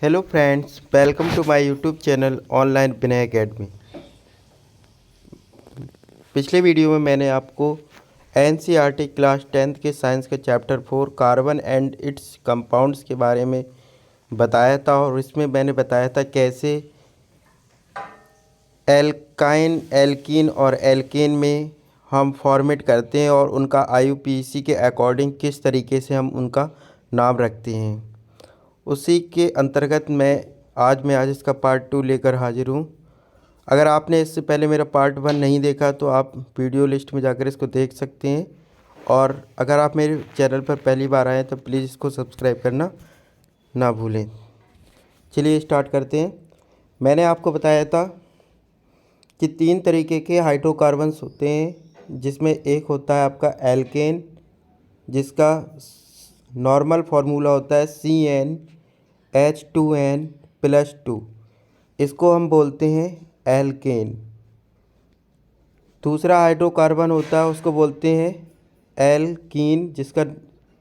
Hello friends, welcome to my YouTube channel online Vinay academy. पिछले video में मैंने आपको एनसीईआरटी क्लास 10th के साइंस के chapter 4 carbon and its compounds के बारे में बताया था और इसमें मैंने बताया था कैसे एल्काइन, एल्कीन और एल्केन में हम फॉर्मेट करते हैं और उनका आईयूपीएसी के अकॉर्डिंग किस तरीके से हम उनका नाम रखते हैं। उसी के अंतर्गत मैं आज इसका पार्ट 2 लेकर हाजिर हूँ। अगर आपने इससे पहले मेरा पार्ट 1 नहीं देखा तो आप वीडियो लिस्ट में जाकर इसको देख सकते हैं, और अगर आप मेरे चैनल पर पहली बार आए तो प्लीज़ इसको सब्सक्राइब करना ना भूलें। चलिए स्टार्ट करते हैं। मैंने आपको बताया था कि 3 तरीके के हाइड्रोकार्बन्स होते हैं, जिसमें एक होता है आपका एल्केन, जिसका नॉर्मल फार्मूला होता है CnH2n+2। इसको हम बोलते हैं एल्केन। दूसरा हाइड्रोकार्बन होता है, उसको बोलते हैं एल्कीन, जिसका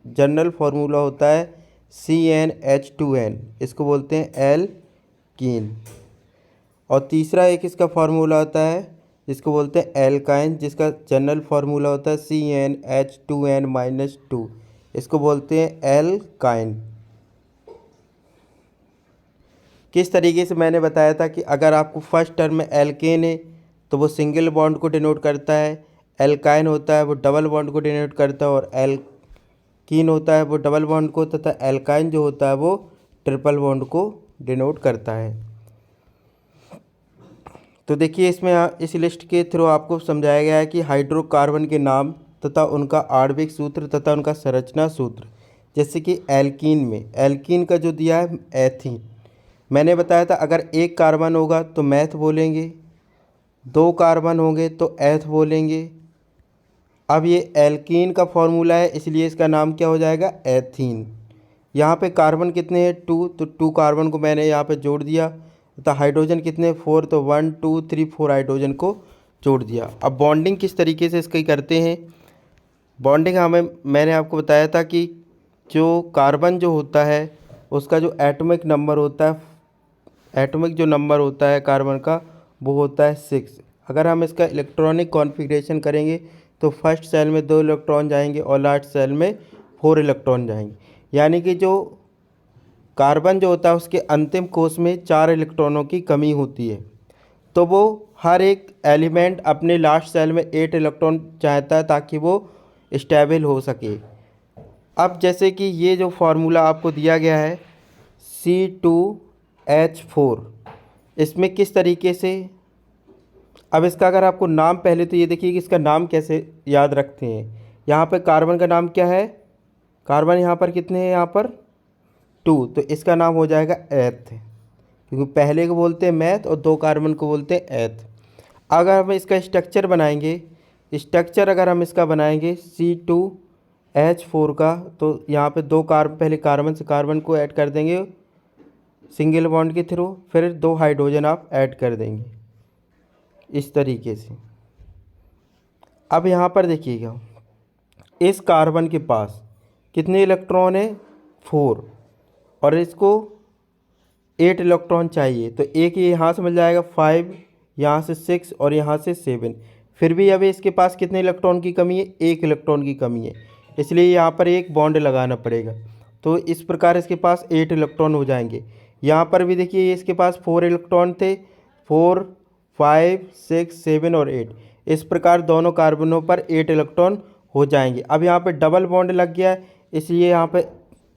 जनरल फार्मूला होता है CnH2n। इसको बोलते हैं एल्कीन। और तीसरा एक इसका फार्मूला होता है जिसको बोलते हैं एल्काइन, जिसका जनरल फार्मूला होता है CnH2n-2। इसको बोलते हैं एल्काइन। किस तरीके से मैंने बताया था कि अगर आपको फर्स्ट टर्म में एल्केन है तो वो सिंगल बॉन्ड को डिनोट करता है, एल्काइन होता है वो डबल बॉन्ड को डिनोट करता है, और एल्कीन होता है वो डबल बॉन्ड को, तथा एल्काइन जो होता है वो ट्रिपल बॉन्ड को डिनोट करता है। तो देखिए, इसमें इस लिस्ट के थ्रू आपको समझाया गया है कि हाइड्रोकार्बन के नाम तथा उनका आणविक सूत्र तथा उनका संरचना सूत्र। जैसे कि एल्कीन में एल्कीन का जो दिया है एथीन, मैंने बताया था अगर एक कार्बन होगा तो मैथ बोलेंगे, 2 कार्बन होंगे तो एथ बोलेंगे। अब ये एल्कीन का फॉर्मूला है, इसलिए इसका नाम क्या हो जाएगा, एथीन। यहाँ पे कार्बन कितने हैं, 2, तो 2 कार्बन को मैंने यहाँ पे जोड़ दिया, तथा हाइड्रोजन कितने, 4, तो 1 2 3 4 हाइड्रोजन को जोड़ दिया। अब बॉन्डिंग किस तरीके से इसकी करते हैं। बॉन्डिंग मैंने आपको बताया था कि जो कार्बन जो होता है उसका जो एटॉमिक नंबर होता है, एटॉमिक जो नंबर होता है कार्बन का वो होता है 6। अगर हम इसका इलेक्ट्रॉनिक कॉन्फ़िगरेशन करेंगे तो फर्स्ट सेल में 2 इलेक्ट्रॉन जाएंगे और लास्ट सेल में 4 इलेक्ट्रॉन जाएंगे। यानी कि जो कार्बन जो होता है उसके अंतिम कोष में 4 इलेक्ट्रॉनों की कमी होती है, तो वो हर एक एलिमेंट अपने लास्ट सेल में 8 इलेक्ट्रॉन चाहता है ताकि वो स्टेबल हो सके। अब जैसे कि ये जो फार्मूला आपको दिया गया है C2H4, इसमें किस तरीके से, अब इसका अगर आपको नाम, पहले तो ये देखिए कि इसका नाम कैसे याद रखते हैं। यहाँ पर कार्बन का नाम क्या है, कार्बन यहाँ पर कितने हैं, यहाँ पर 2, तो इसका नाम हो जाएगा एथ, क्योंकि पहले को बोलते हैं मैथ और 2 कार्बन को बोलते हैं एथ। अगर हम इसका स्ट्रक्चर बनाएंगे, स्ट्रक्चर अगर हम इसका बनाएंगे C2H4 का, तो यहाँ पे 2 कार्बन, पहले कार्बन से कार्बन को ऐड कर देंगे सिंगल बॉन्ड के थ्रू, फिर 2 हाइड्रोजन आप ऐड कर देंगे इस तरीके से। अब यहाँ पर देखिएगा, इस कार्बन के पास कितने इलेक्ट्रॉन है, 4, और इसको 8 इलेक्ट्रॉन चाहिए, तो एक ये यहाँ से मिल जाएगा 5, यहाँ से 6 और यहाँ से 7। फिर भी अभी इसके पास कितने इलेक्ट्रॉन की कमी है, 1 इलेक्ट्रॉन की कमी है, इसलिए यहाँ पर एक बॉन्ड लगाना पड़ेगा। तो इस प्रकार इसके पास 8 इलेक्ट्रॉन हो जाएंगे। यहाँ पर भी देखिए इसके पास 4 इलेक्ट्रॉन थे, 4 5 6 7 और 8। इस प्रकार दोनों कार्बनों पर 8 इलेक्ट्रॉन हो जाएंगे। अब यहाँ पे डबल बॉन्ड लग गया है, इसलिए यहाँ पे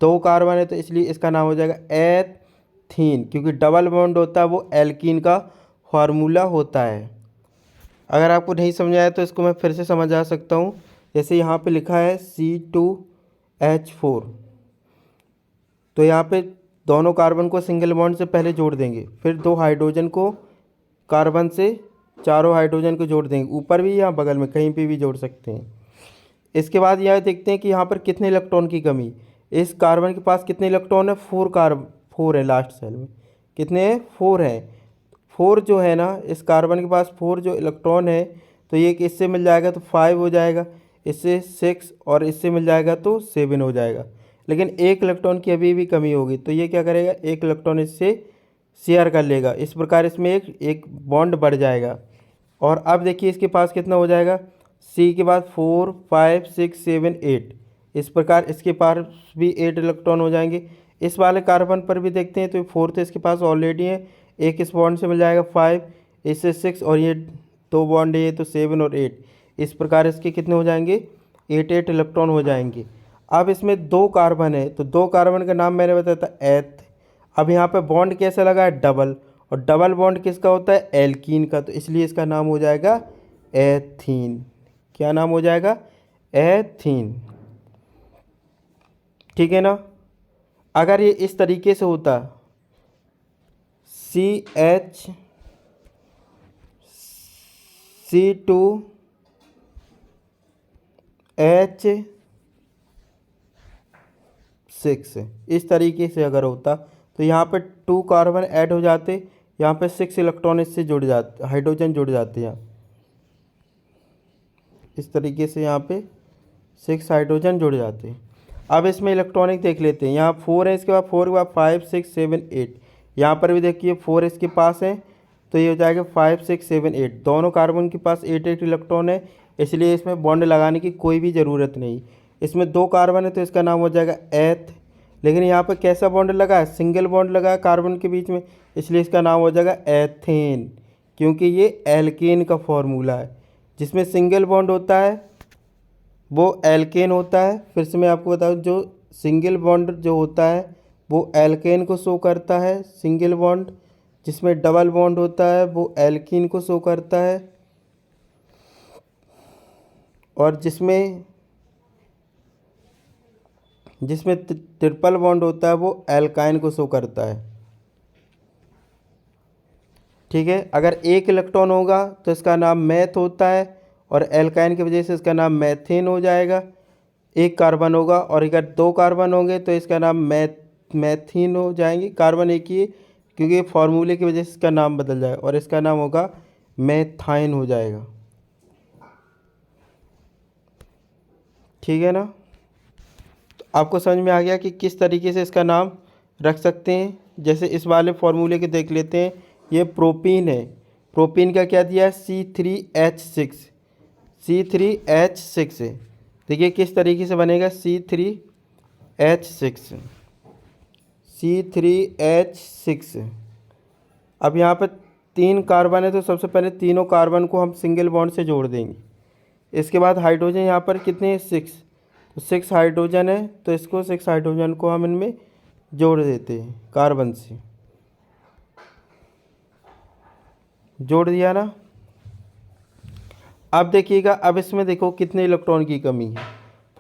2 कार्बन है, तो इसलिए इसका नाम हो जाएगा एथीन, क्योंकि डबल बॉन्ड होता है वो एल्कीन का फार्मूला होता है। अगर आपको नहीं समझ आया तो इसको मैं फिर से समझा सकता हूँ। जैसे यहाँ पे लिखा है C2H4, तो यहाँ पे दोनों कार्बन को सिंगल बॉन्ड से पहले जोड़ देंगे, फिर 2 हाइड्रोजन को कार्बन से, चारों हाइड्रोजन को जोड़ देंगे, ऊपर भी या बगल में कहीं पे भी जोड़ सकते हैं। इसके बाद यह देखते हैं कि यहाँ पर कितने इलेक्ट्रॉन की कमी, इस कार्बन के पास कितने इलेक्ट्रॉन है, 4 है लास्ट सेल में, कितने हैं, 4 हैं। 4 जो है ना, इस कार्बन के पास 4 जो इलेक्ट्रॉन है, तो ये कि इससे मिल जाएगा तो 5 हो जाएगा, इससे 6 और इससे मिल जाएगा तो 7 हो जाएगा। लेकिन एक इलेक्ट्रॉन की अभी भी कमी होगी, तो ये क्या करेगा, एक इलेक्ट्रॉन इससे शेयर कर लेगा। इस प्रकार इसमें एक बॉन्ड बढ़ जाएगा। और अब देखिए इसके पास कितना हो जाएगा, सी के बाद 4 5 6 7 8, इस प्रकार इसके पास भी 8 इलेक्ट्रॉन हो जाएंगे। इस वाले कार्बन पर भी देखते हैं, तो 4 तो इसके पास ऑलरेडी है, एक इस बॉन्ड से मिल जाएगा 5, इससे 6, और ये 2 बॉन्ड है, ये तो 7 और 8, इस प्रकार इसके कितने हो जाएंगे, 8 इलेक्ट्रॉन हो जाएंगे। अब इसमें 2 कार्बन है, तो 2 कार्बन का नाम मैंने बताया था एथ। अब यहाँ पे बॉन्ड कैसे लगा है, डबल, और डबल बॉन्ड किसका होता है, एल्कीन का, तो इसलिए इसका नाम हो जाएगा एथीन। क्या नाम हो जाएगा, एथीन। ठीक है ना। अगर ये इस तरीके से होता, CH C2 H6, इस तरीके से अगर होता, तो यहाँ पे 2 कार्बन ऐड हो जाते, यहाँ पे 6 इलेक्ट्रॉन इससे जुड़ जाते, हाइड्रोजन जुड़ जाते हैं। इस तरीके से यहाँ पे 6 हाइड्रोजन जुड़ जाते हैं। अब इसमें इलेक्ट्रॉनिक देख लेते हैं, यहाँ 4 है, इसके बाद 4 के बाद 5 6 7 8, यहाँ पर भी देखिए 4 इसके पास है, तो ये हो जाएगा 5 6 7 8, दोनों कार्बन के पास 8 इलेक्ट्रॉन है, इसलिए इसमें बॉन्ड लगाने की कोई भी ज़रूरत नहीं। इसमें 2 कार्बन है, तो इसका नाम हो जाएगा एथ। लेकिन यहाँ पर कैसा बॉन्ड लगा है, सिंगल बॉन्ड लगा है कार्बन के बीच में, इसलिए इसका नाम हो जाएगा एथेन, क्योंकि ये एल्केन का फॉर्मूला है। जिसमें सिंगल बॉन्ड होता है वो एल्केन होता है। फिर से मैं आपको बताऊं, जो सिंगल बॉन्ड जो होता है वो एल्केन को शो करता है, सिंगल बॉन्ड। जिसमें डबल बॉन्ड होता है वो एल्कीन को शो करता है, और जिसमें जिसमें ट्रिपल बॉन्ड होता है वो एल्काइन को शो करता है। ठीक है। अगर एक इलेक्ट्रॉन होगा तो इसका नाम मैथ होता है, और एल्काइन की वजह से इसका नाम मैथेन हो जाएगा। एक कार्बन होगा, और अगर 2 कार्बन होंगे तो इसका नाम मैथीन हो जाएंगे। कार्बन एक ही है, क्योंकि फॉर्मूले की वजह से इसका नाम बदल जाएगा, और इसका नाम होगा मैथाइन हो जाएगा। ठीक है ना। तो आपको समझ में आ गया कि किस तरीके से इसका नाम रख सकते हैं। जैसे इस वाले फॉर्मूले के देख लेते हैं, ये प्रोपीन है, प्रोपीन का क्या दिया है, C3H6, C3H6 है। देखिए किस तरीके से बनेगा, C3H6, C3H6। अब यहाँ पर 3 कार्बन है, तो सबसे पहले तीनों कार्बन को हम सिंगल बॉन्ड से जोड़ देंगे। इसके बाद हाइड्रोजन यहाँ पर कितने हैं, 6, तो 6 हाइड्रोजन है, तो इसको 6 हाइड्रोजन को हम इनमें जोड़ देते हैं, कार्बन से जोड़ दिया ना। अब देखिएगा, अब इसमें देखो कितने इलेक्ट्रॉन की कमी है,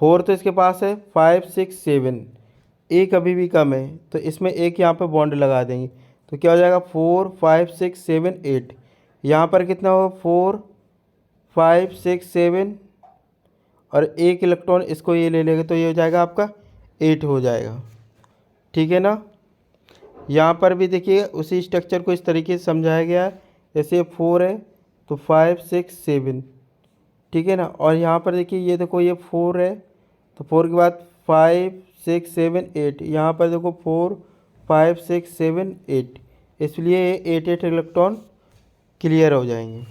4 तो इसके पास है, 5 6 7, एक अभी भी कम है, तो इसमें एक यहाँ पर बॉन्ड लगा देंगे, तो क्या हो जाएगा, 4 5 6 7 8। यहाँ पर कितना होगा, 4 5 6 7, और एक इलेक्ट्रॉन इसको ये ले लेगा, तो ये हो जाएगा आपका 8 हो जाएगा। ठीक है ना। यहाँ पर भी देखिए उसी स्ट्रक्चर को इस तरीके से समझाया गया है, जैसे 4 है तो 5 6 7, ठीक है ना। और यहाँ पर देखिए, ये देखो ये 4 है, तो 4 के बाद 5 6 7 8, यहाँ पर देखो 4 5 6 7 8, इसलिए ये 8 इलेक्ट्रॉन क्लियर हो जाएंगे।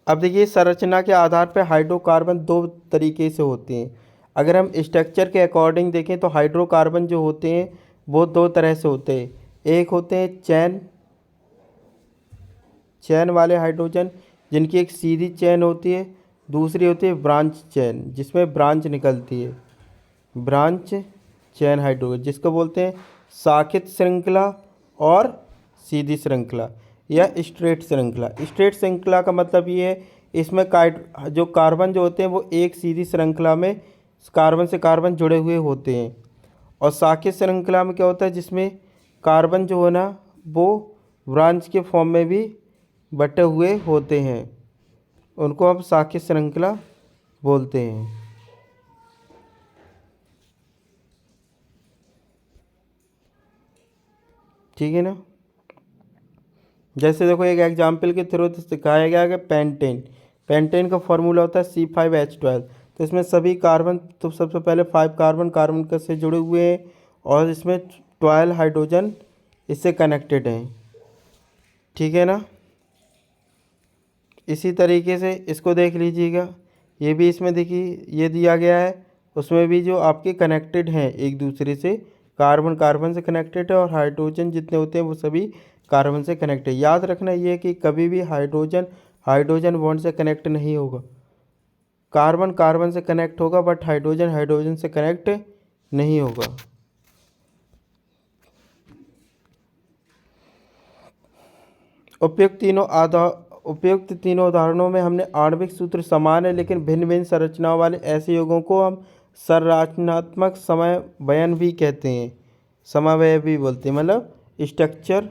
अब देखिए, संरचना के आधार पर हाइड्रोकार्बन 2 तरीके से होते हैं। अगर हम स्ट्रक्चर के अकॉर्डिंग देखें तो हाइड्रोकार्बन जो होते हैं वो 2 तरह से होते हैं। एक होते हैं चैन वाले हाइड्रोजन, जिनकी एक सीधी चैन होती है, दूसरी होती है ब्रांच चैन, जिसमें ब्रांच निकलती है, ब्रांच चैन हाइड्रोजन, जिसको बोलते हैं शाखित श्रृंखला और सीधी श्रृंखला या स्ट्रेट श्रृंखला। स्ट्रेट श्रृंखला का मतलब ये है, इसमें जो कार्बन जो होते हैं वो एक सीधी श्रृंखला में कार्बन से कार्बन जुड़े हुए होते हैं। और शाखित श्रृंखला में क्या होता है, जिसमें कार्बन जो है ना वो ब्रांच के फॉर्म में भी बटे हुए होते हैं, उनको हम शाखित श्रृंखला बोलते हैं। ठीक है ना। जैसे देखो, एक एग्जाम्पल के थ्रू दिखाया गया कि पेंटेन, पेंटेन का फॉर्मूला होता है C5H12। तो इसमें सभी कार्बन, तो सबसे पहले 5 कार्बन कार्बन का से जुड़े हुए हैं और इसमें 12 हाइड्रोजन इससे कनेक्टेड हैं, ठीक है ना। इसी तरीके से इसको देख लीजिएगा, ये भी इसमें देखिए ये दिया गया है, उसमें भी जो आपके कनेक्टेड हैं एक दूसरे से, कार्बन कार्बन से कनेक्टेड है और हाइड्रोजन जितने होते हैं वो सभी कार्बन से कनेक्टेड। याद रखना ये कि कभी भी हाइड्रोजन हाइड्रोजन बॉन्ड से कनेक्ट नहीं होगा, कार्बन कार्बन से कनेक्ट होगा बट हाइड्रोजन हाइड्रोजन से कनेक्ट नहीं होगा। उपयुक्त तीनों उदाहरणों में हमने आणविक सूत्र समान है लेकिन भिन्न भिन्न संरचनाओं वाले ऐसे यौगों को हम संरचनात्मक समन्वयन भी कहते हैं, समन्वय भी बोलते हैं, मतलब स्ट्रक्चर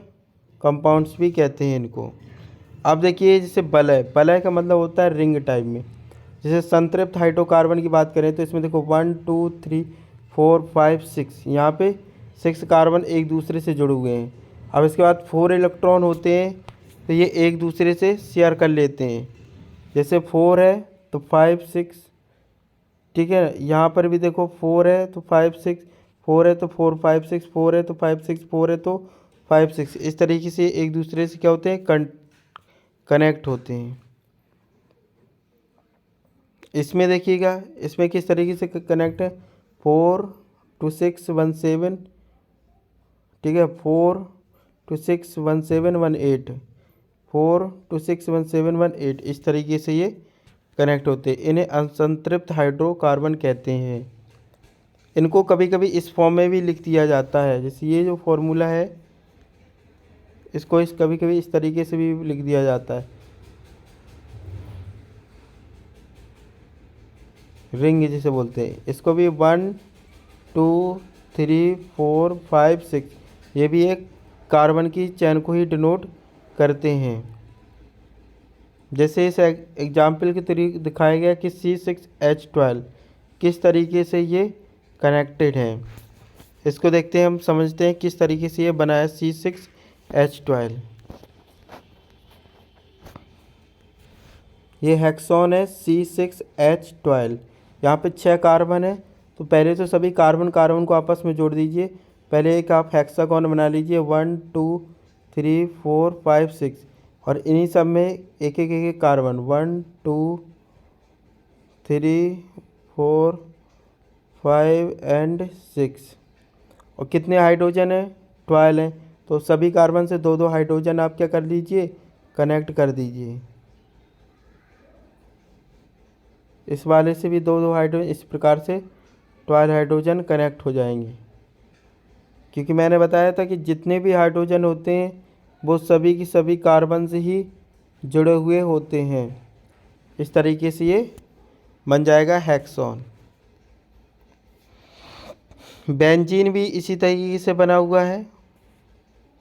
कंपाउंड्स भी कहते हैं इनको। अब देखिए जैसे वलय, वलय का मतलब होता है रिंग टाइप में। जैसे संतृप्त हाइड्रोकार्बन की बात करें तो इसमें देखो 1 2 3 4 5 6, यहाँ पे 6 कार्बन एक दूसरे से जुड़े हुए हैं। अब इसके बाद 4 इलेक्ट्रॉन होते हैं तो ये एक दूसरे से शेयर कर लेते हैं, जैसे 4 है तो 5 6, ठीक है। यहाँ पर भी देखो 4 है तो 5 6, 4 है तो 4 5 6, 4 है तो 5 6, 4 है तो 5 6, इस तरीके से एक दूसरे से क्या होते हैं, कनेक्ट होते हैं। इसमें देखिएगा इसमें किस तरीके से कनेक्ट है, 4 2 6 1 7, ठीक है, 4 2 6 1 7 1 8, 4 2 6 1 7 1 8, इस तरीके से ये कनेक्ट होते हैं। इन्हें असंतृप्त हाइड्रोकार्बन कहते हैं। इनको कभी कभी इस फॉर्म में भी लिख दिया जाता है, जैसे ये जो फॉर्मूला है इसको कभी कभी इस तरीके से भी लिख दिया जाता है, रिंग जिसे बोलते हैं। इसको भी 1 2 3 4 5 6, ये भी एक कार्बन की चेन को ही डिनोट करते हैं। जैसे इस एग्जाम्पल के तरीके दिखाया गया कि C6H12 किस तरीके से ये कनेक्टेड है, इसको देखते हैं, हम समझते हैं किस तरीके से ये बना है C6H12। ये हेक्सॉन है C6H12, यहाँ पे 6 कार्बन है। तो पहले तो सभी कार्बन कार्बन को आपस में जोड़ दीजिए। पहले एक आप हेक्सागोन बना लीजिए, 1 2 3 4 5 6, और इन्हीं सब में एक एक कार्बन 1 2 3 4 5 एंड 6, और कितने हाइड्रोजन है, 12 हैं। तो सभी कार्बन से 2 2 हाइड्रोजन आप क्या कर लीजिए, कनेक्ट कर दीजिए। इस वाले से भी 2 2 हाइड्रोजन, इस प्रकार से 12 हाइड्रोजन कनेक्ट हो जाएंगे। क्योंकि मैंने बताया था कि जितने भी हाइड्रोजन होते हैं वो सभी की सभी कार्बन से ही जुड़े हुए होते हैं। इस तरीके से ये बन जाएगा हेक्सॉन। बेंजीन भी इसी तरीके से बना हुआ है।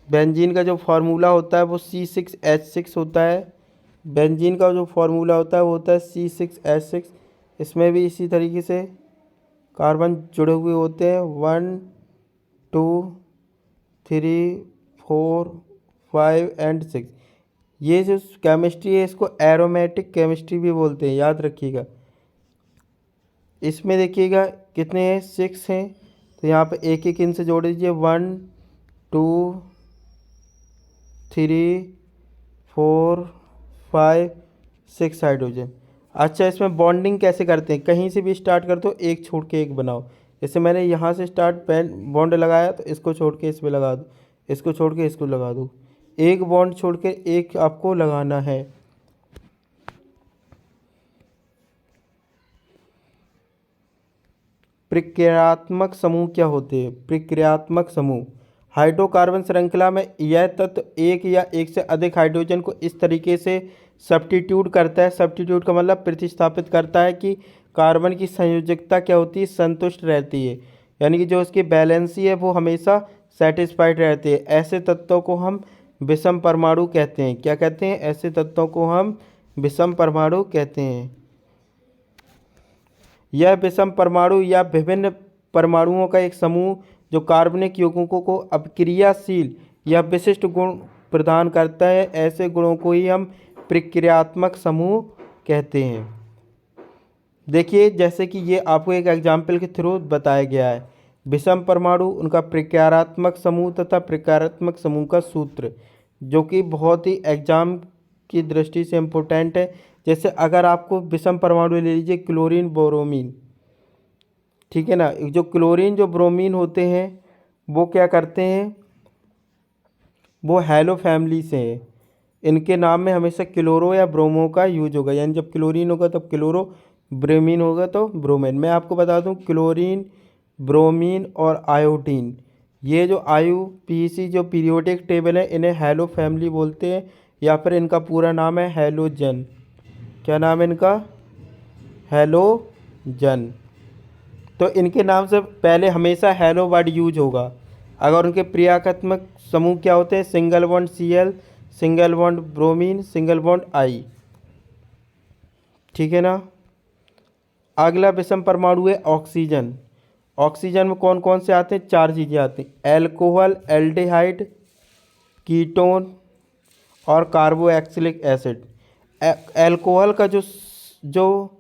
बेंजीन का जो फार्मूला होता है वो C6H6 होता है। बेंजीन का जो फार्मूला होता है वो होता है C6H6। इसमें भी इसी तरीके से कार्बन जुड़े हुए होते हैं, 1 2 3 4 5 एंड 6। ये जो केमिस्ट्री है इसको एरोमेटिक केमिस्ट्री भी बोलते हैं, याद रखिएगा। इसमें देखिएगा कितने हैं, 6 हैं। तो यहाँ पे एक एक इनसे जोड़ दीजिए, 1 2 3 4 5 6 हाइड्रोजन। अच्छा, इसमें बॉन्डिंग कैसे करते हैं, कहीं से भी स्टार्ट कर दो, एक छोड़ के एक बनाओ। जैसे मैंने यहाँ से स्टार्ट बॉन्ड लगाया तो इसको छोड़ के इसमें लगा दो, इसको छोड़ के इसको लगा दो, एक बॉन्ड छोड़ के एक आपको लगाना है। प्रक्रियात्मक समूह क्या होते हैं, प्रक्रियात्मक समूह हाइड्रोकार्बन श्रृंखला में यह तत्व एक या एक से अधिक हाइड्रोजन को इस तरीके से सब्स्टिट्यूट करता है। सब्स्टिट्यूट का मतलब प्रतिस्थापित करता है कि कार्बन की संयोजकता क्या होती है, संतुष्ट रहती है, यानी कि जो उसकी बैलेंसी है वो हमेशा सेटिस्फाइड रहती है। ऐसे तत्वों को हम विषम परमाणु कहते हैं। क्या कहते हैं, ऐसे तत्वों को हम विषम परमाणु कहते हैं। यह विषम परमाणु या विभिन्न परमाणुओं का एक समूह जो कार्बनिक यौगिकों को अभिक्रियाशील या विशिष्ट गुण प्रदान करता है, ऐसे गुणों को ही हम प्रक्रियात्मक समूह कहते हैं। देखिए जैसे कि ये आपको एक एग्जाम्पल के थ्रू बताया गया है। विषम परमाणु, उनका प्रकारात्मक समूह तथा प्रकारात्मक समूह का सूत्र, जो कि बहुत ही एग्जाम की दृष्टि से इम्पोर्टेंट है। जैसे अगर आपको विषम परमाणु ले लीजिए क्लोरीन ब्रोमीन, ठीक है ना। जो क्लोरीन जो ब्रोमीन होते हैं वो क्या करते हैं, वो हैलो फैमिली से हैं। इनके नाम में हमेशा क्लोरो या ब्रोमो का यूज होगा, यानी जब क्लोरीन होगा तब क्लोरो, ब्रोमीन होगा तो ब्रोमीन। मैं आपको बता दूं क्लोरीन, ब्रोमीन और आयोडीन, ये जो IUPAC जो पीरियोडिक टेबल है, इन्हें हैलो फैमिली बोलते हैं, या फिर इनका पूरा नाम है हैलोजन। क्या नाम है इनका, हैलोजन। तो इनके नाम से पहले हमेशा हैलो वर्ड यूज होगा। अगर उनके क्रियात्मक समूह क्या होते हैं, single bond Cl, single bond bromine, single bond I, ठीक है ना। अगला विषम परमाणु है ऑक्सीजन। ऑक्सीजन में कौन कौन से आते हैं, 4 चीज़ें आती हैं, एल्कोहल, एल्डिहाइड, कीटोन और कार्बोक्सिलिक एसिड। एल्कोहल का जो जो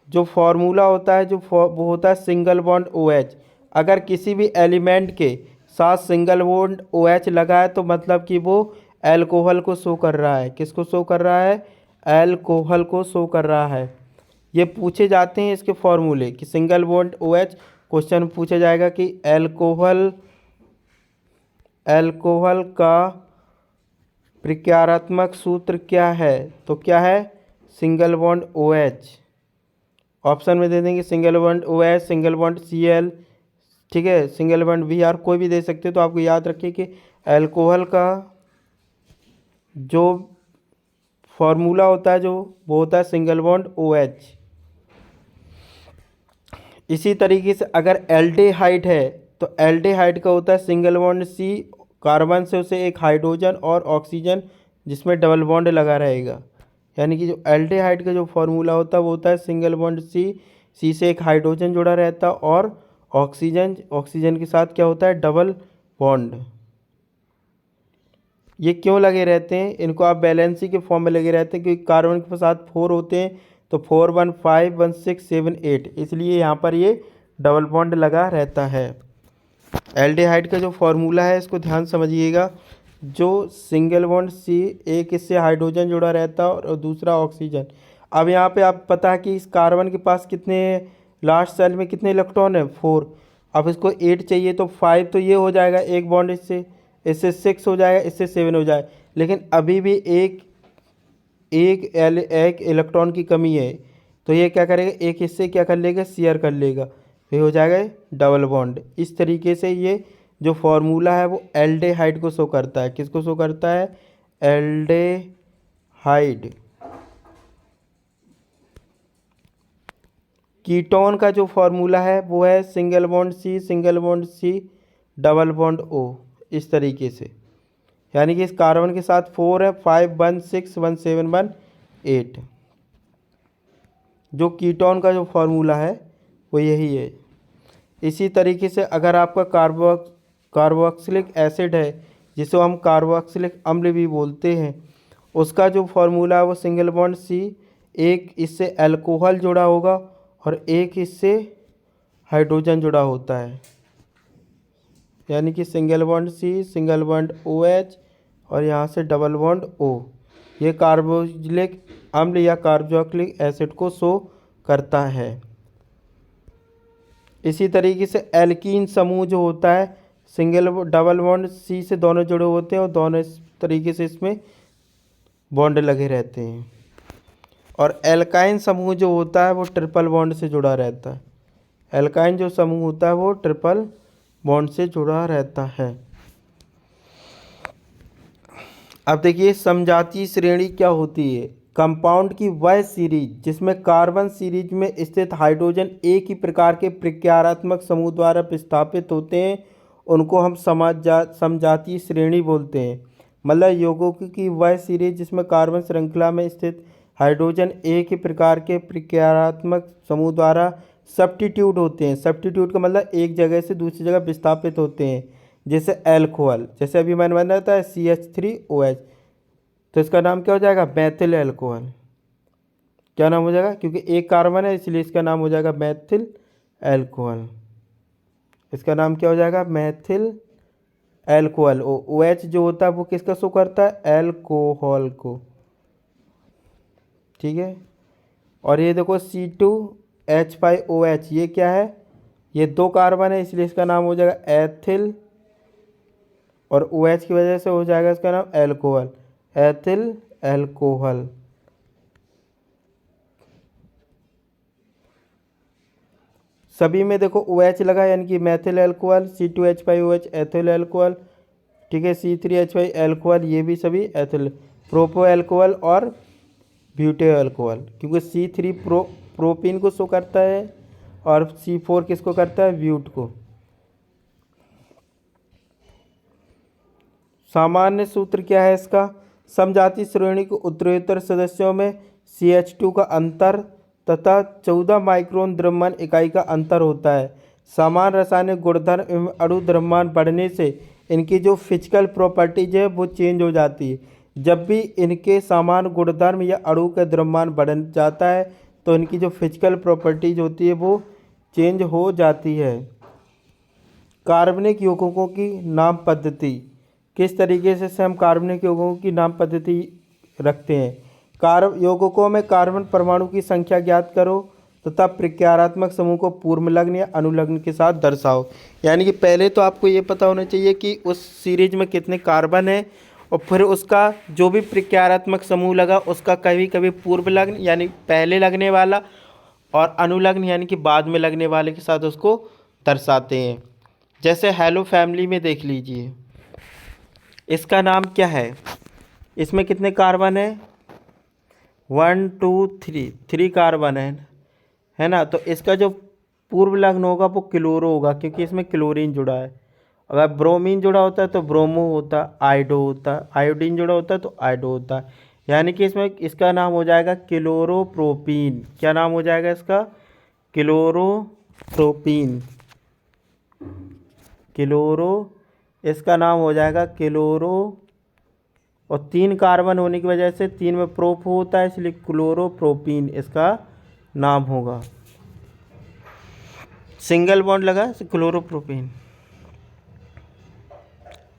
जो फॉर्मूला होता है, वो होता है सिंगल बॉन्ड OH। अगर किसी भी एलिमेंट के साथ सिंगल बॉन्ड OH लगा है तो मतलब कि वो एल्कोहल को शो कर रहा है। किसको शो कर रहा है, एल्कोहल को शो कर रहा है। ये पूछे जाते हैं इसके फॉर्मूले कि सिंगल बॉन्ड OH, क्वेश्चन पूछा जाएगा कि एल्कोहल का प्रकारात्मक सूत्र क्या है, तो क्या है, सिंगल बॉन्ड OH। ऑप्शन में दे देंगे single bond OH, single bond Cl, ठीक है, सिंगल बॉन्ड Br, कोई भी दे सकते हो। तो आपको याद रखिए कि एल्कोहल का जो फॉर्मूला होता है, जो वो होता है सिंगल बॉन्ड OH। इसी तरीके से अगर एल्डिहाइड है तो एल्डिहाइड का होता है सिंगल बॉन्ड C, कार्बन से उसे एक हाइड्रोजन और ऑक्सीजन जिसमें डबल बॉन्ड लगा रहेगा। यानी कि जो एल्डिहाइड का जो फॉर्मूला होता है वो होता है सिंगल बॉन्ड C से एक हाइड्रोजन जुड़ा रहता है और ऑक्सीजन के साथ क्या होता है, डबल बॉन्ड। ये क्यों लगे रहते हैं, इनको आप बैलेंसी के फॉर्म में लगे रहते हैं क्योंकि कार्बन के साथ 4 होते हैं, तो 4 1 5 1 6 7 8, इसलिए यहाँ पर ये डबल बॉन्ड लगा रहता है। एल्डिहाइड का जो फॉर्मूला है इसको ध्यान समझिएगा। जो सिंगल बॉन्ड C, एक इससे हाइड्रोजन जुड़ा रहता है और दूसरा ऑक्सीजन। अब यहाँ पे आप पता है कि इस कार्बन के पास कितने, लास्ट सेल में कितने इलेक्ट्रॉन है, 4। अब इसको 8 चाहिए तो 5 तो ये हो जाएगा एक बॉन्ड, इससे 6 हो जाएगा, इससे 7 हो जाएगा। लेकिन अभी भी एक इलेक्ट्रॉन की कमी है, तो ये क्या करेगा, एक इससे क्या कर लेगा, शेयर कर लेगा, ये हो जाएगा डबल बॉन्ड। इस तरीके से ये जो फॉर्मूला है वो एल्डिहाइड को शो करता है। किसको शो करता है, एल्डिहाइड। कीटोन का जो फॉर्मूला है वो है single bond C, single bond C, double bond O, इस तरीके से। यानी कि इस कार्बन के साथ 4 है, 5 1 6 1 7 1 8। जो कीटोन का जो फॉर्मूला है वो यही है। इसी तरीके से अगर आपका कार्बोक्सिलिक एसिड है, जिसे हम कार्बोक्सिलिक अम्ल भी बोलते हैं, उसका जो फॉर्मूला है वो सिंगल बॉन्ड C, एक इससे अल्कोहल जुड़ा होगा और एक इससे हाइड्रोजन जुड़ा होता है। यानी कि single bond C, single bond OH और यहाँ से डबल बॉन्ड O। ये कार्बोक्सिलिक अम्ल या कार्बोक्सिलिक एसिड को शो करता है। इसी तरीके से एल्कीन समूह जो होता है, डबल बॉन्ड C से दोनों जुड़े होते हैं और दोनों इस तरीके से इसमें बॉन्ड लगे रहते हैं। और एल्काइन समूह जो होता है वो ट्रिपल बॉन्ड से जुड़ा रहता है। एल्काइन जो समूह होता है वो ट्रिपल बॉन्ड से जुड़ा रहता है। अब देखिए समजातीय श्रेणी क्या होती है। कंपाउंड की वह सीरीज जिसमें कार्बन सीरीज में स्थित हाइड्रोजन एक ही प्रकार के प्रकारात्मक समूह द्वारा विस्थापित होते हैं, उनको हम समजातीय श्रेणी बोलते हैं। मतलब यौगिकों की वह सीरीज जिसमें कार्बन श्रृंखला में स्थित हाइड्रोजन एक ही प्रकार के प्रकारात्मक समूह द्वारा सब्स्टिट्यूट होते हैं। सब्स्टिट्यूट का मतलब एक जगह से दूसरी जगह विस्थापित होते हैं। जैसे अल्कोहल, जैसे अभी मैंने बताया था CH3OH, तो इसका नाम क्या हो जाएगा, मैथिल अल्कोहल। क्या नाम हो जाएगा, क्योंकि एक कार्बन है इसलिए इसका नाम हो जाएगा मैथिल एल्कोहल। इसका नाम क्या हो जाएगा, मैथिल एल्कोहल। ओ एच जो होता है वो किसका शो करता है, एल्कोहल को। ठीक है। और ये देखो C2H5OH, ये क्या है, ये दो कार्बन है इसलिए इसका नाम हो जाएगा एथिल, और OH की वजह से हो जाएगा इसका नाम एल्कोहल, एथिल एल्कोहल। सभी में देखो OH लगा यानी कि Maithil alcohol, C2H5OH ethyl alcohol, ठीक है, C3H5 एल्कोहल, ये भी सभी एथिल, प्रोपो एल्कोहल और ब्यूटेन अल्कोहल, क्योंकि C3 प्रोपीन को शो करता है और C4 किसको करता है, ब्यूट को। सामान्य सूत्र क्या है इसका, समजातीय श्रेणी के उत्तरोत्तर सदस्यों में CH2 का अंतर तथा 14 माइक्रोन द्रव्यमान इकाई का अंतर होता है। समान रासायनिक गुणधर्म एवं अणु द्रव्यमान बढ़ने से इनकी जो फिजिकल प्रॉपर्टीज है वो चेंज हो जाती है। जब भी इनके समान गुणधर्म या अणु का द्रव्यमान बढ़ जाता है तो इनकी जो फिजिकल प्रॉपर्टीज होती है वो चेंज हो जाती है। कार्बनिक यौगिकों की नाम पद्धति, किस तरीके से हम कार्बनिक यौगिकों की नाम पद्धति रखते हैं। यौगिकों में कार्बन परमाणु की संख्या ज्ञात करो तथा प्रक्रियात्मक समूह को पूर्वलग्न या अनुलग्न के साथ दर्शाओ। यानी कि पहले तो आपको ये पता होना चाहिए कि उस सीरीज में कितने कार्बन है, और फिर उसका जो भी प्रक्रियात्मक समूह लगा उसका कभी कभी पूर्वलग्न यानी पहले लगने वाला और अनुलग्न यानी कि बाद में लगने वाले के साथ उसको दर्शाते हैं। जैसे हेलो फैमिली में देख लीजिए, इसका नाम क्या है, इसमें कितने कार्बन है, 1 2 3, 3 कार्बन है ना। तो इसका जो पूर्व लग्न होगा वो क्लोरो होगा क्योंकि इसमें क्लोरीन जुड़ा है। अगर ब्रोमीन जुड़ा होता है तो ब्रोमो होता, आयोडो होता, आयोडीन जुड़ा होता है तो आयोडो होता। यानी कि इसमें इसका नाम हो जाएगा क्लोरोप्रोपीन। क्या नाम हो जाएगा इसका, क्लोरोप्रोपीन। क्लोरो, इसका नाम हो जाएगा क्लोरो, और 3 कार्बन होने की वजह से 3 में प्रोप होता है इसलिए क्लोरोप्रोपीन इसका नाम होगा। सिंगल बॉन्ड लगा क्लोरोप्रोपीन।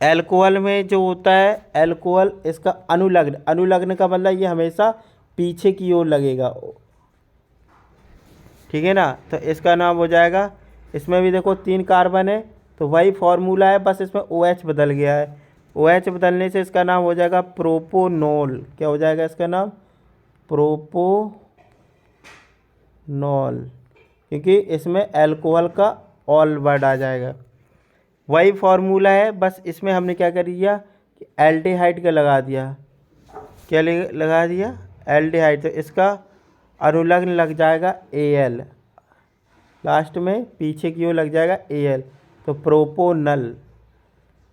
एल्कोहल में जो होता है एल्कोहल, इसका अनुलग्न, अनुलग्न का मतलब ये हमेशा पीछे की ओर लगेगा, ठीक है ना। तो इसका नाम हो जाएगा, इसमें भी देखो 3 कार्बन है तो वही फॉर्मूला है, बस इसमें OH बदल गया है। OH बदलने से इसका नाम हो जाएगा प्रोपोनॉल। क्या हो जाएगा इसका नाम, प्रोपोनॉल, क्योंकि इसमें अल्कोहल का ऑल वर्ड आ जाएगा। वही फॉर्मूला है, बस इसमें हमने क्या कर दिया कि एल्डिहाइड का लगा दिया। क्या लगा दिया, एल्डिहाइड। तो इसका अनुलग्न लग जाएगा Al, लास्ट में पीछे की ओर लग जाएगा Al, तो प्रोपोनल।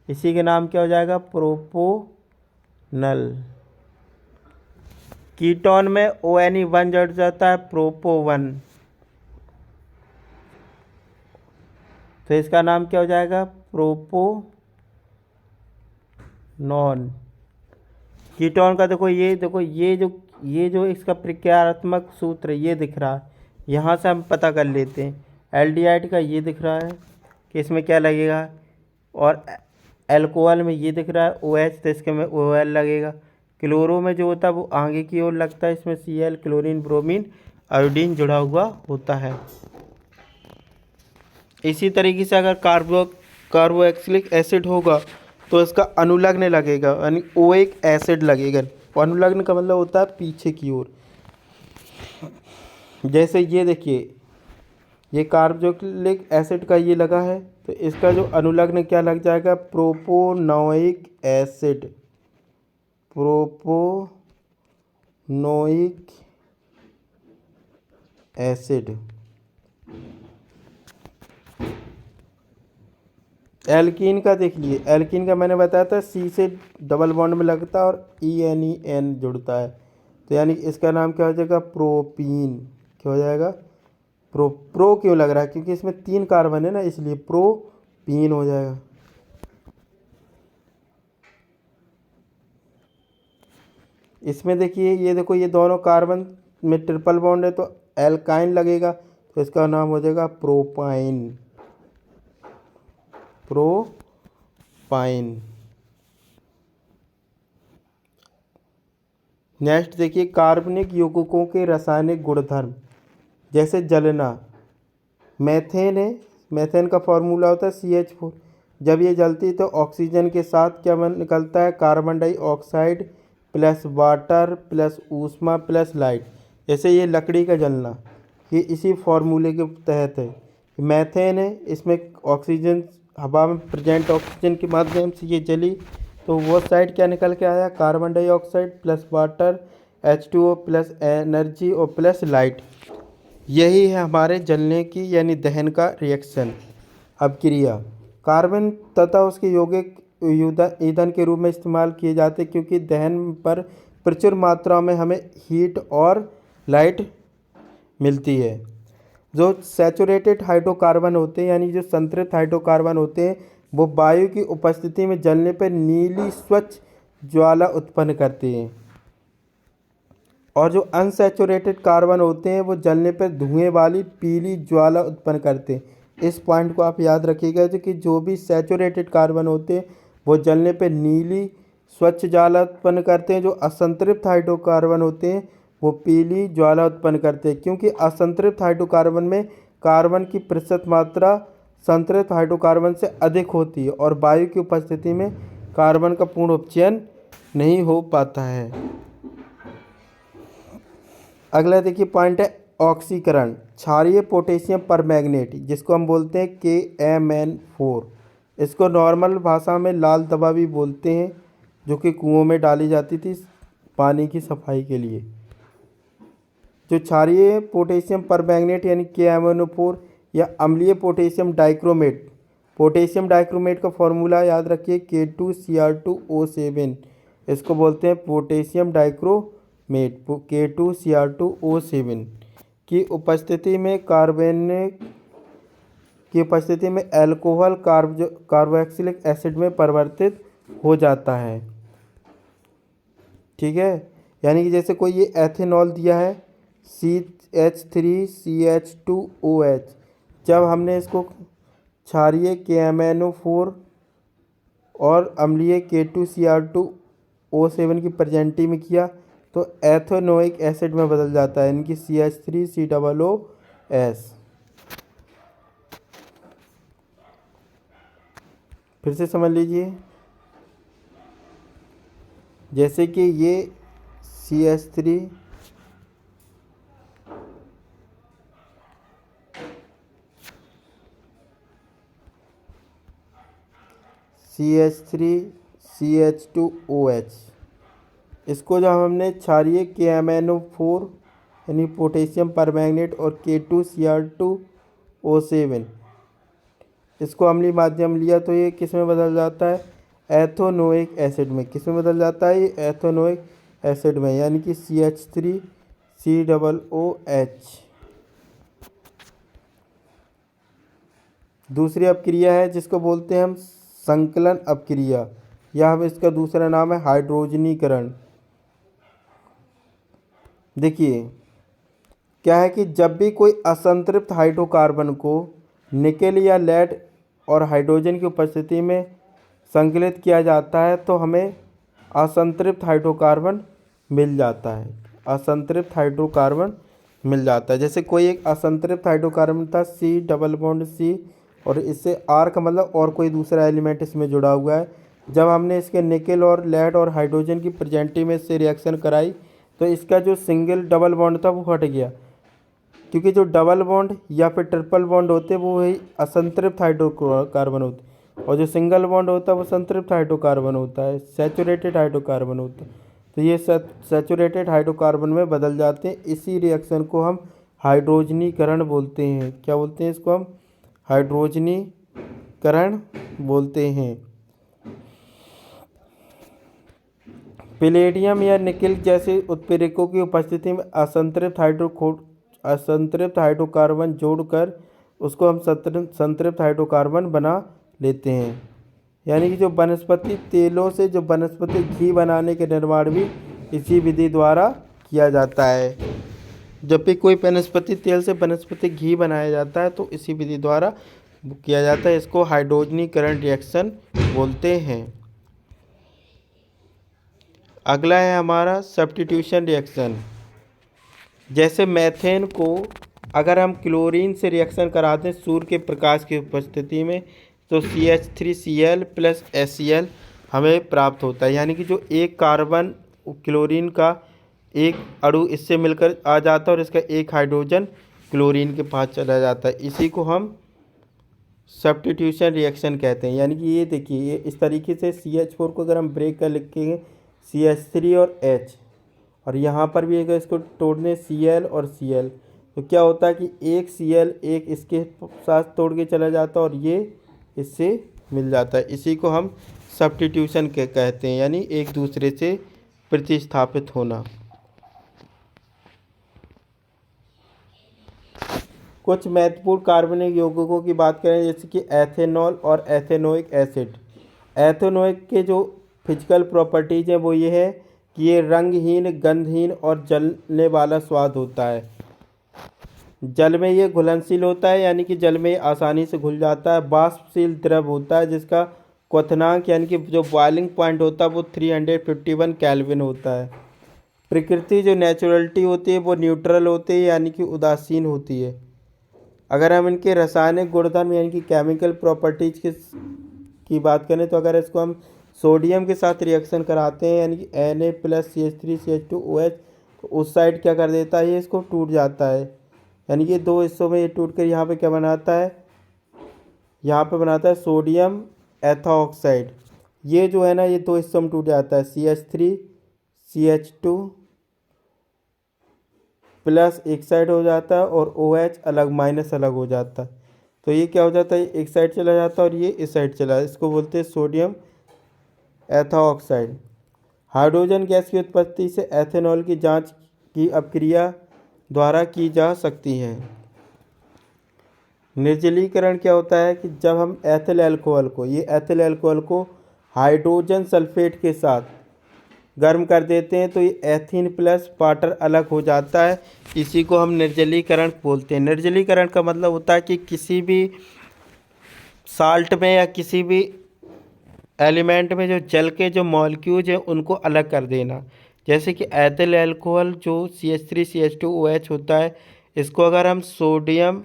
इसी के नाम क्या हो जाएगा, प्रोपोनल। कीटोन में ONe1 जुड़ जाता है, प्रोपो1, तो इसका नाम क्या हो जाएगा, प्रोपोनॉन। कीटोन का देखो ये जो इसका प्रक्रियात्मक सूत्र ये दिख रहा है, यहाँ से हम पता कर लेते हैं। एल्डिहाइड का ये दिख रहा है कि इसमें क्या लगेगा, और एल्कोहल में ये दिख रहा है OH, तो इसके में OL लगेगा। क्लोरो में जो होता है वो आगे की ओर लगता है, इसमें Cl, क्लोरीन, ब्रोमीन, आयोडीन जुड़ा हुआ होता है। इसी तरीके से अगर कार्बोक्सिलिक एसिड होगा तो इसका अनुलग्न लगेगा यानी ओइक एसिड लगेगा। अनुलग्न का मतलब होता है पीछे की ओर। जैसे ये देखिए, ये कार्बोक्सिलिक एसिड का ये लगा है तो इसका जो अनुलग्न क्या लग जाएगा, propanoic acid, propanoic acid. Alkene का देख लिए, एल्कीन का मैंने बताया था C से डबल बॉन्ड में लगता है और ENEN जुड़ता है, तो यानी इसका नाम क्या हो जाएगा, प्रोपीन। क्या हो जाएगा, प्रो क्यों लग रहा है, क्योंकि इसमें 3 कार्बन है ना इसलिए प्रोपीन हो जाएगा। इसमें देखिए, ये देखो ये दोनों कार्बन में ट्रिपल बॉन्ड है तो एल्काइन लगेगा, तो इसका नाम हो जाएगा प्रोपाइन। प्रोपाइन। नेक्स्ट देखिए, कार्बनिक यौगिकों के रासायनिक गुणधर्म, जैसे जलना। मेथेन है, मेथेन का फॉर्मूला होता है CH4। जब ये जलती है तो ऑक्सीजन के साथ क्या निकलता है, carbon dioxide plus water plus ऊष्मा प्लस लाइट। जैसे ये लकड़ी का जलना, ये इसी फॉर्मूले के तहत है। मेथेन है, इसमें ऑक्सीजन, हवा में प्रेजेंट ऑक्सीजन के माध्यम से ये जली, तो वो साइड क्या निकल के आया, carbon dioxide plus water H2O plus energy और प्लस लाइट। यही है हमारे जलने की यानी दहन का रिएक्शन। अब क्रिया, कार्बन तथा उसके यौगिक ईंधन के रूप में इस्तेमाल किए जाते हैं, क्योंकि दहन पर प्रचुर मात्रा में हमें हीट और लाइट मिलती है। जो सैचुरेटेड हाइड्रोकार्बन होते हैं यानी जो संतृप्त हाइड्रोकार्बन होते हैं, वो वायु की उपस्थिति में जलने पर नीली स्वच्छ ज्वाला उत्पन्न करते हैं, और जो अनसैचुरेटेड कार्बन होते हैं वो जलने पर धुएं वाली पीली ज्वाला उत्पन्न करते हैं। इस पॉइंट को आप याद रखिएगा कि जो भी सैचुरेटेड कार्बन होते हैं वो जलने पर नीली स्वच्छ ज्वाला उत्पन्न करते हैं। जो असंतृप्त हाइड्रोकार्बन होते हैं वो पीली ज्वाला उत्पन्न करते हैं, क्योंकि असंतृप्त हाइड्रोकार्बन में कार्बन की प्रतिशत मात्रा संतृप्त हाइड्रोकार्बन से अधिक होती है, और वायु की उपस्थिति में कार्बन का पूर्ण उपचयन नहीं हो पाता है। अगला देखिए पॉइंट है ऑक्सीकरण। क्षारीय पोटेशियम परमैंगनेट, जिसको हम बोलते हैं KMN4, इसको नॉर्मल भाषा में लाल दवा भी बोलते हैं, जो कि कुओं में डाली जाती थी पानी की सफाई के लिए। जो क्षारीय पोटेशियम परमैंगनेट यानी KMNO4 या अम्लीय पोटेशियम डाइक्रोमेट, पोटेशियम डाइक्रोमेट का फॉर्मूला याद रखिए K2Cr2O7, इसको बोलते हैं पोटेशियम डाइक्रोमेट K2Cr2O7 की उपस्थिति में अल्कोहल कार्बोक्सिलिक एसिड में परिवर्तित हो जाता है। ठीक है, यानी कि जैसे कोई ये एथेनॉल दिया है CH3CH2OH, जब हमने इसको क्षारीय KMNO4 और अम्लीय K2Cr2O7 की प्रेजेंटी में किया तो एथेनोइक एसिड में बदल जाता है, इनकी CH3COOS। फिर से समझ लीजिए, जैसे कि ये CH3 CH3CH2OH, इसको जब हमने क्षारीय KMNO4 यानी पोटेशियम परमैंगनेट और K2Cr2O7 इसको अम्लीय माध्यम लिया तो ये किस में बदल जाता है, एथेनोइक एसिड में। किस में बदल जाता है, ये एथेनोइक एसिड में, यानी कि CH3COOH। दूसरी अपक्रिया है जिसको बोलते हैं हम संकलन अपक्रिया, या हम इसका दूसरा नाम है हाइड्रोजनीकरण। देखिए क्या है कि जब भी कोई असंतृप्त हाइड्रोकार्बन को निकेल या लेड और हाइड्रोजन की उपस्थिति में संकलित किया जाता है तो हमें असंतृप्त हाइड्रोकार्बन मिल जाता है। असंतृप्त हाइड्रोकार्बन मिल जाता है, जैसे कोई एक असंतृप्त हाइड्रोकार्बन था C+C, और इससे R का मतलब और कोई दूसरा एलिमेंट इसमें जुड़ा हुआ है। जब हमने इसके निकेल और लेड और हाइड्रोजन की प्रेजेंटी में इससे रिएक्शन कराई तो इसका जो सिंगल डबल बॉन्ड था वो हट गया, क्योंकि जो डबल बॉन्ड या फिर ट्रिपल बॉन्ड होते वो वही असंतृप्त हाइड्रोकार्बन होते, और जो सिंगल बॉन्ड होता है वो संतृप्त हाइड्रोकार्बन होता है, सैचुरेटेड हाइड्रोकार्बन होता है। तो ये सैचुरेटेड हाइड्रोकार्बन में बदल जाते हैं। इसी रिएक्शन को हम हाइड्रोजनीकरण बोलते हैं। क्या बोलते हैं इसको हम, हाइड्रोजनीकरण बोलते हैं। पैलेडियम या निकेल जैसे उत्प्रेरकों की उपस्थिति में असंतृप्त हाइड्रोकार्बन जोड़कर उसको हम संतृप्त हाइड्रोकार्बन बना लेते हैं। यानी कि जो वनस्पति तेलों से जो वनस्पति घी बनाने के निर्माण भी इसी विधि द्वारा किया जाता है। जब भी कोई वनस्पति तेल से वनस्पति घी बनाया जाता है तो इसी विधि द्वारा किया जाता है। इसको हाइड्रोजनीकरण रिएक्शन बोलते हैं। अगला है हमारा सब्स्टिट्यूशन रिएक्शन। जैसे मेथेन को अगर हम क्लोरीन से रिएक्शन कराते हैं सूर्य के प्रकाश की उपस्थिति में तो CH3Cl प्लस HCl हमें प्राप्त होता है। यानी कि जो एक कार्बन क्लोरीन का एक अणु इससे मिलकर आ जाता है और इसका एक हाइड्रोजन क्लोरीन के पास चला जाता है, इसी को हम सब्स्टिट्यूशन रिएक्शन कहते हैं। यानी कि ये देखिए, ये इस तरीके से CH4 को अगर हम ब्रेक कर लिखेंगे CH3 और H, और यहाँ पर भी अगर इसको तोड़ने Cl और Cl, तो क्या होता है कि एक Cl एक इसके साथ तोड़ के चला जाता है और ये इससे मिल जाता है। इसी को हम सब्स्टिट्यूशन के कहते हैं, यानी एक दूसरे से प्रतिस्थापित होना। कुछ महत्वपूर्ण कार्बनिक यौगिकों की बात करें जैसे कि एथेनॉल और एथेनोइक एसिड। एथेनोइक के जो फिजिकल प्रॉपर्टीज हैं वो ये है कि ये रंगहीन, गंधहीन और जलने वाला स्वाद होता है। जल में ये घुलनशील होता है, यानी कि जल में आसानी से घुल जाता है। वाष्पशील द्रव होता है जिसका क्वथनांक यानी कि जो बॉइलिंग पॉइंट होता है वो 351 केल्विन होता है। प्रकृति जो नेचुरलिटी होती है वो न्यूट्रल होती है, यानी कि उदासीन होती है। अगर हम इनके रासायनिक गुणधर्म यानी कि केमिकल प्रॉपर्टीज की बात करें तो अगर इसको हम सोडियम के साथ रिएक्शन कराते हैं यानी कि Na प्लस CH3CH2OH, तो उस साइड क्या कर देता है, ये इसको टूट जाता है। यानी कि दो हिस्सों में ये टूट कर यहाँ पे क्या बनाता है, यहाँ पे बनाता है सोडियम एथॉक्साइड। ये जो है ना, ये दो हिस्सों में टूट जाता है, CH3CH2 प्लस एक साइड हो जाता है और OH अलग माइनस अलग हो जाता है। तो ये क्या हो जाता है, एक साइड चला जाता है और ये इस साइड चला, इसको बोलते हैं सोडियम एथॉक्साइड। हाइड्रोजन गैस की उत्पत्ति से एथेनॉल की जांच की अपक्रिया द्वारा की जा सकती है। निर्जलीकरण क्या होता है कि जब हम एथिल अल्कोहल को हाइड्रोजन सल्फेट के साथ गर्म कर देते हैं तो ये एथीन प्लस वाटर अलग हो जाता है। इसी को हम निर्जलीकरण बोलते हैं। निर्जलीकरण का मतलब होता है कि किसी भी साल्ट में या किसी भी एलिमेंट में जो जल के जो मॉलिक्यूल्स हैं उनको अलग कर देना। जैसे कि एथिल अल्कोहल जो CH3CH2OH होता है, इसको अगर हम सोडियम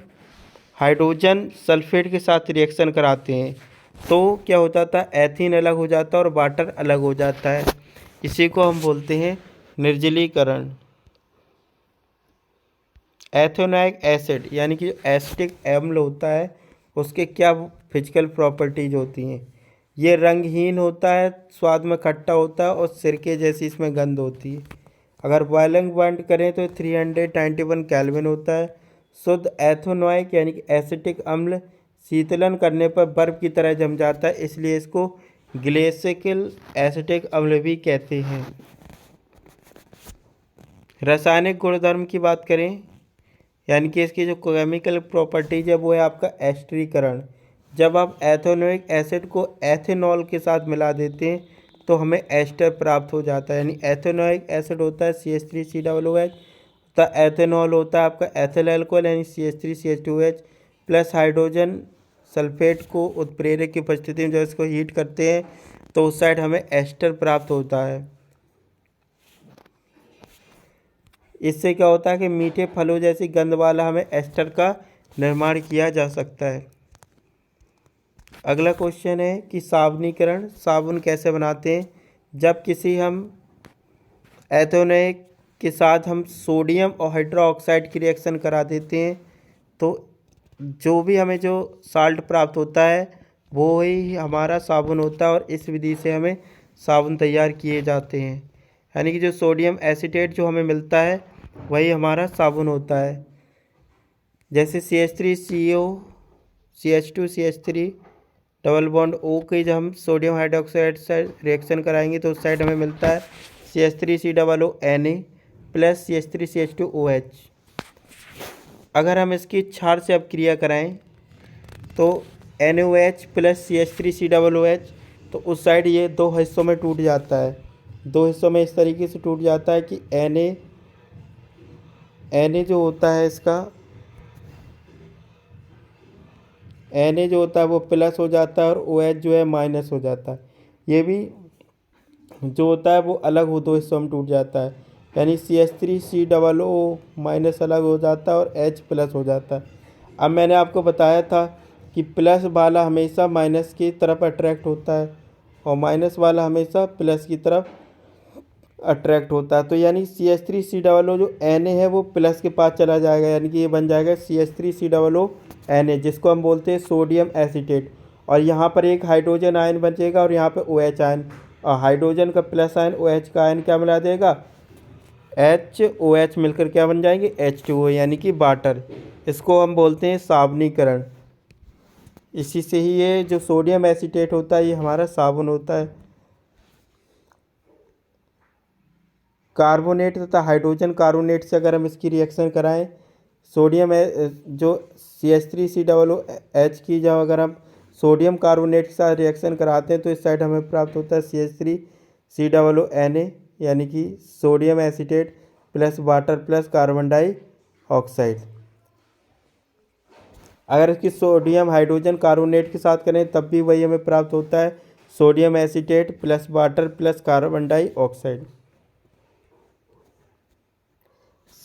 हाइड्रोजन सल्फेट के साथ रिएक्शन कराते हैं तो क्या हो जाता है, एथीन अलग हो जाता है और वाटर अलग हो जाता है। इसी को हम बोलते हैं निर्जलीकरण। एथेनोइक एसिड यानी कि जो एसिटिक अम्ल होता है उसके क्या फिजिकल प्रॉपर्टीज होती हैं, ये रंगहीन होता है, स्वाद में खट्टा होता है और सिरके जैसी इसमें गंध होती है। अगर बॉइलिंग पॉइंट करें तो 391 केल्विन होता है। शुद्ध एथेनोइक यानी कि एसिटिक अम्ल शीतलन करने पर बर्फ़ की तरह जम जाता है, इसलिए इसको ग्लेशियल एसिटिक अम्ल भी कहते हैं। रासायनिक गुणधर्म की बात करें यानी कि इसकी जो केमिकल प्रॉपर्टीज है वो है आपका एस्टरीकरण। जब आप एथेनोइक एसिड को एथेनॉल के साथ मिला देते हैं तो हमें एस्टर प्राप्त हो जाता है। यानी एथेनोइक एसिड होता है CH3COOH, तो एथेनॉल होता है आपका एथिल अल्कोहल यानी CH3CH2OH प्लस हाइड्रोजन सल्फेट को उत्प्रेरक की उपस्थिति में जब इसको हीट करते हैं तो उस साइड हमें एस्टर प्राप्त होता है। इससे क्या होता है कि मीठे फलों जैसी गंध वाला हमें एस्टर का निर्माण किया जा सकता है। अगला क्वेश्चन है कि साबुनीकरण, साबुन कैसे बनाते हैं। जब किसी हम एथेनोइक के साथ हम सोडियम और हाइड्रोक्साइड की रिएक्शन करा देते हैं तो जो भी हमें जो साल्ट प्राप्त होता है वो ही हमारा साबुन होता है और इस विधि से हमें साबुन तैयार किए जाते हैं। यानी कि जो सोडियम एसीटेट जो हमें मिलता है वही हमारा साबुन होता है। जैसे CH3CO CH2CH3 double bond O के जब हम सोडियम हाइड्रोक्साइड से रिएक्शन कराएंगे तो उस साइड हमें मिलता है CH3COO Na प्लस CH3CH2OH। अगर हम इसकी क्षार से अपक्रिया कराएं तो NaOH प्लस CH3COOH, तो उस साइड ये दो हिस्सों में टूट जाता है। दो हिस्सों में इस तरीके से टूट जाता है कि Na Na जो होता है इसका, Na जो होता है वो प्लस हो जाता है और OH जो है माइनस हो जाता है। ये भी जो होता है वो अलग हो दो हिस्सों में टूट जाता है, यानी CH3COO माइनस अलग हो जाता है और H प्लस हो जाता है। अब मैंने आपको बताया था कि प्लस वाला हमेशा माइनस की तरफ अट्रैक्ट होता है और माइनस वाला हमेशा प्लस की तरफ अट्रैक्ट होता है। तो यानी CH3COO जो Na है वो प्लस के पास चला जाएगा, यानी कि ये बन जाएगा CH3COO Na, जिसको हम बोलते हैं सोडियम एसीटेट। और यहाँ पर एक हाइड्रोजन आयन बचेगा और यहाँ पे OH आयन, और हाइड्रोजन का प्लस आयन OH का आयन क्या मिला देगा, HOH मिलकर क्या बन जाएंगे, H2O, यानी कि वाटर। इसको हम बोलते हैं साबुनीकरण। इसी से ही ये जो सोडियम एसीटेट होता है ये हमारा साबुन होता है। कार्बोनेट तथा हाइड्रोजन कार्बोनेट से अगर हम इसकी रिएक्शन कराएं, सोडियम जो CH3COOH की जब अगर हम सोडियम कार्बोनेट के साथ रिएक्शन कराते हैं तो इस साइड हमें प्राप्त होता है CH3COONA, यानी कि sodium acetate plus water plus carbon dioxide. अगर इसकी सोडियम हाइड्रोजन कार्बोनेट के साथ करें तब भी वही हमें प्राप्त होता है, sodium acetate plus water plus carbon dioxide.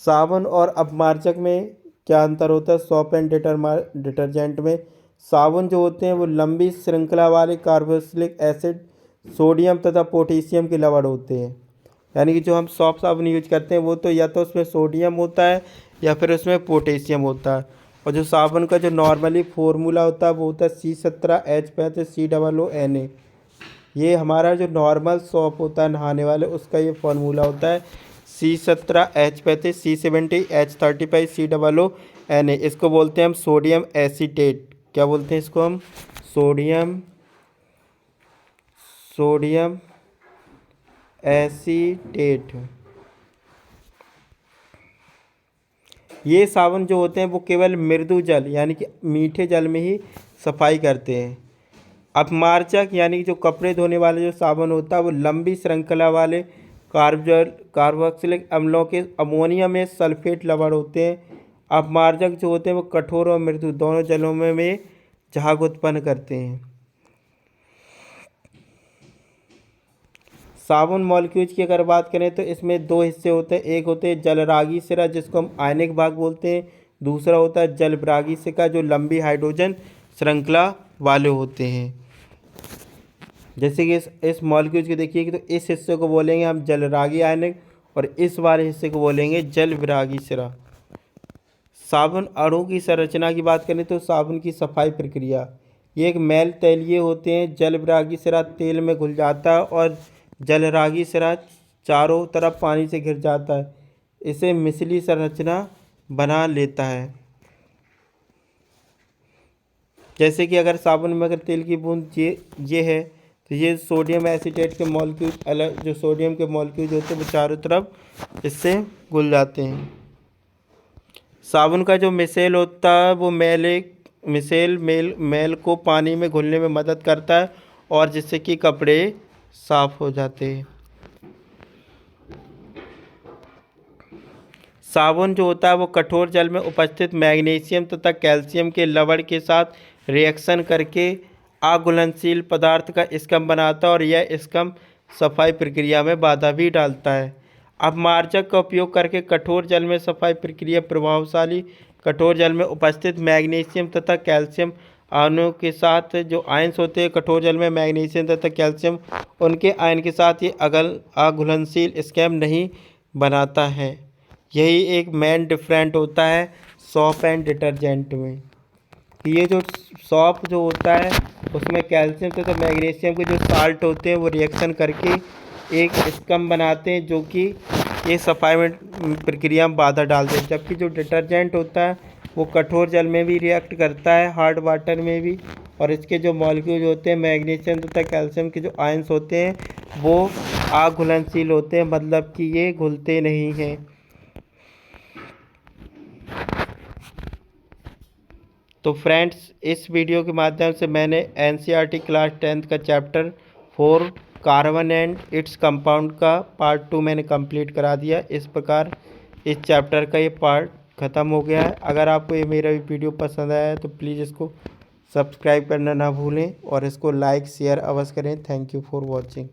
साबुन और अपमार्जक में क्या अंतर होता है, सोप एंड डिटर्जेंट में साबुन जो होते हैं वो लंबी श्रृंखला वाले कार्बोक्सिलिक एसिड, सोडियम तथा पोटेशियम के लवण होते हैं। यानी कि जो हम सॉप साबुन यूज करते हैं वो तो या तो उसमें सोडियम होता है या फिर उसमें पोटेशियम होता है। और जो साबुन का जो नॉर्मली फार्मूला होता है वो होता है C17H35COONA। ये हमारा जो नॉर्मल सॉप होता है नहाने वाले उसका ये फार्मूला होता है C17H35 C70H35COONA। इसको बोलते हैं हम सोडियम एसीटेट। क्या बोलते हैं इसको हम, सोडियम एसीटेट। ये साबुन जो होते हैं वो केवल मृदु जल यानी कि मीठे जल में ही सफाई करते हैं। अपमार्जक यानी कि जो कपड़े धोने वाले जो साबुन होता है वो लंबी श्रृंखला वाले कार्बोक्सिलिक अम्लों के अमोनियम में सल्फेट लवण होते हैं। अपमार्जक जो होते हैं वो कठोर और मृदु दोनों जलों में झाग उत्पन्न करते हैं। साबुन मॉलिक्यूल्स की अगर बात करें तो इसमें दो हिस्से होते हैं, एक होते हैं जलरागी सिरा जिसको हम आयनिक भाग बोलते हैं, दूसरा होता है जलविरागी सिरा जो लंबी हाइड्रोजन श्रृंखला वाले होते हैं। जैसे कि इस मॉलिक्यूल्स को देखिए कि तो इस हिस्से को बोलेंगे हम जलरागी आयनिक और इस वाले हिस्से को बोलेंगे जलविरागी सिरा। साबुन अणु की संरचना की बात करें तो साबुन की सफाई प्रक्रिया, ये एक मैल तैलीय होते हैं। जलविरागी सिरा तेल में घुल जाता है और जलरागी सिरा चारों तरफ पानी से घिर जाता है, इसे मिसली संरचना बना लेता है। जैसे कि अगर साबुन में अगर तेल की बूंद ये है तो ये सोडियम एसीटेट के मॉलिक्यूल अलग, जो सोडियम के मॉलिक्यूल होते हैं वो चारों तरफ इससे घुल जाते हैं। साबुन का जो मिसेल होता है वो मैल को पानी में घुलने में मदद करता है और जिससे कि कपड़े साफ हो जाते हैं। साबुन जो होता है वो कठोर जल में उपस्थित मैग्नीशियम तथा कैल्शियम के लवण के साथ रिएक्शन करके अघुलनशील पदार्थ का स्कंभ बनाता है और यह स्कंभ सफाई प्रक्रिया में बाधा भी डालता है। अपमार्जक का उपयोग करके कठोर जल में सफाई प्रक्रिया प्रभावशाली कठोर जल में उपस्थित मैग्नीशियम तथा कैल्शियम आयनों के साथ जो आयंस होते हैं कठोर जल में मैग्नीशियम तथा कैल्शियम उनके आयन के साथ ये अघुलनशील स्कंभ नहीं बनाता है। यही एक मेन डिफरेंट होता है सॉप एंड डिटर्जेंट में। ये जो सॉप जो होता है उसमें कैल्शियम तथा मैग्नीशियम के जो साल्ट होते हैं वो रिएक्शन करके एक स्कंभ बनाते हैं जो कि ये सफाई में प्रक्रिया में बाधा डालते हैं। जबकि जो डिटर्जेंट होता है वो कठोर जल में भी रिएक्ट करता है, हार्ड वाटर में भी, और इसके जो मॉलिक्यूल होते हैं मैग्नीशियम तथा कैल्शियम के जो आयंस होते हैं वो अघुलनशील होते हैं, मतलब कि ये घुलते नहीं हैं। तो फ्रेंड्स इस वीडियो के माध्यम से मैंने NCERT क्लास 10th का chapter 4 carbon and its compound का पार्ट 2 मैंने कंप्लीट करा दिया। इस प्रकार इस चैप्टर का ये पार्ट ख़त्म हो गया है। अगर आपको ये मेरा वीडियो पसंद आया है तो प्लीज़ इसको सब्सक्राइब करना ना भूलें और इसको लाइक शेयर अवश्य करें। Thank you for watching.